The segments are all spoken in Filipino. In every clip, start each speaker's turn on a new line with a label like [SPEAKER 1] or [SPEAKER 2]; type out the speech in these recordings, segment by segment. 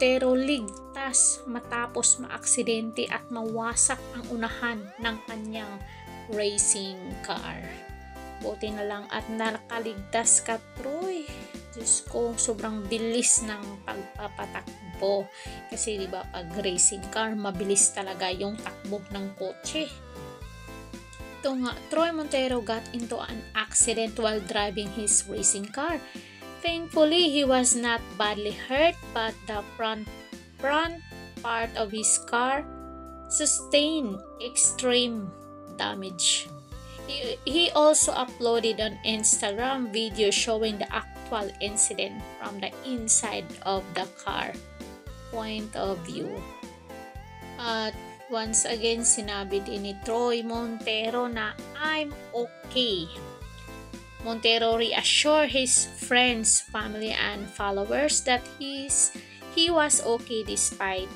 [SPEAKER 1] Montero ligtas matapos maaksidente at mawasak ang unahan ng kanyang racing car. Buti na lang at nakaligtas ka, Troy. Diyos ko, sobrang bilis ng pagpapatakbo. Kasi diba pag racing car, mabilis talaga yung takbo ng kotse. Ito nga, Troy Montero got into an accident while driving his racing car. Thankfully, he was not badly hurt, but the front part of his car sustained extreme damage. He also uploaded an Instagram video showing the actual incident from the inside of the car point of view. At once again, sinabi din ni Troy Montero na I'm okay. Montero reassured his friends, family, and followers that he was okay despite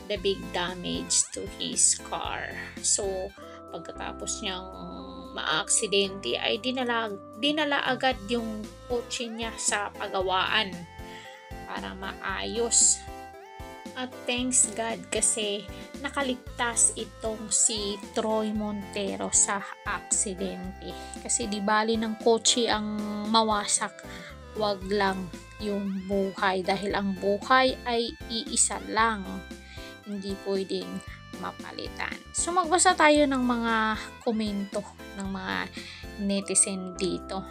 [SPEAKER 1] the big damage to his car. So, pagkatapos niyang maaksidente ay dinala agad yung kotse niya sa pagawaan para maayos. At thanks God kasi nakaligtas itong si Troy Montero sa aksidente. Kasi di bali ng kotse ang mawasak, wag lang yung buhay. Dahil ang buhay ay iisa lang. Hindi pwedeng mapalitan. So magbasa tayo ng mga komento ng mga netizen dito.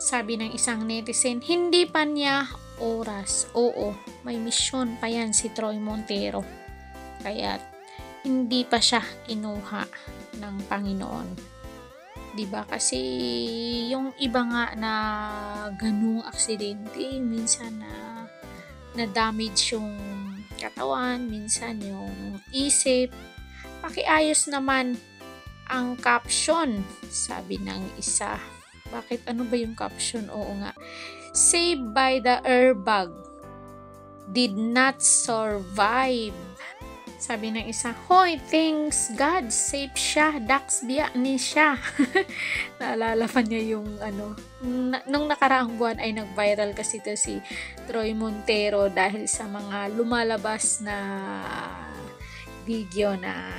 [SPEAKER 1] Sabi ng isang netizen, hindi pa niya oras. Oo, may misyon pa yan si Troy Montero. Kaya hindi pa siya kinuha ng Panginoon. Diba? Kasi yung iba nga na ganung aksidente, minsan na damage yung katawan, minsan yung isip. Pakiayos naman ang caption, sabi ng isa. Bakit? Ano ba yung caption? Oo nga. Saved by the airbag. Did not survive. Sabi ng isa, hoy, thanks God, safe siya. Dax biya ni siya. Naalala pa niya yung nung nakaraang buwan ay nag-viral kasi to si Troy Montero dahil sa mga lumalabas na video na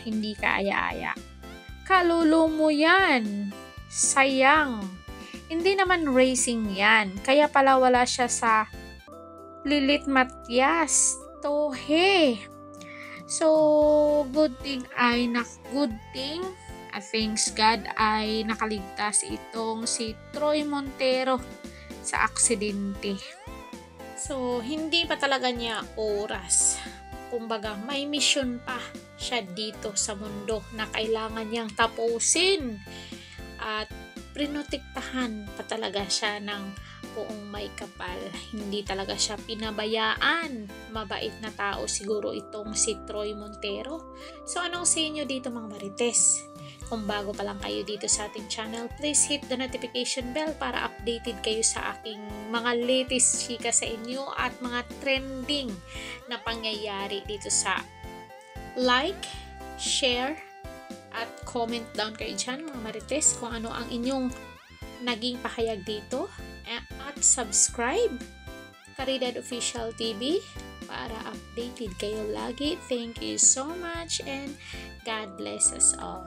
[SPEAKER 1] hindi kaaya-aya. Kalulo mo yan. Sayang. Hindi naman racing yan. Kaya pala wala siya sa Lilit Matias. Tohe. So, good thing thanks God ay nakaligtas itong si Troy Montero sa aksidente. So, hindi pa talaga niya oras. Kumbaga, may mission pa siya dito sa mundo na kailangan niyang tapusin. At prinotektahan pa talaga siya ng buong may kapal. Hindi talaga siya pinabayaan. Mabait na tao siguro itong si Troy Montero. So anong sa inyo dito mga marites? Kung bago pa lang kayo dito sa ating channel, please hit the notification bell para updated kayo sa aking mga latest chika sa inyo at mga trending na pangyayari dito sa like, share, at comment down kayo dyan mga marites kung ano ang inyong naging pahayag dito at subscribe Caridad Official TV para updated kayo lagi. Thank you so much and God bless us all.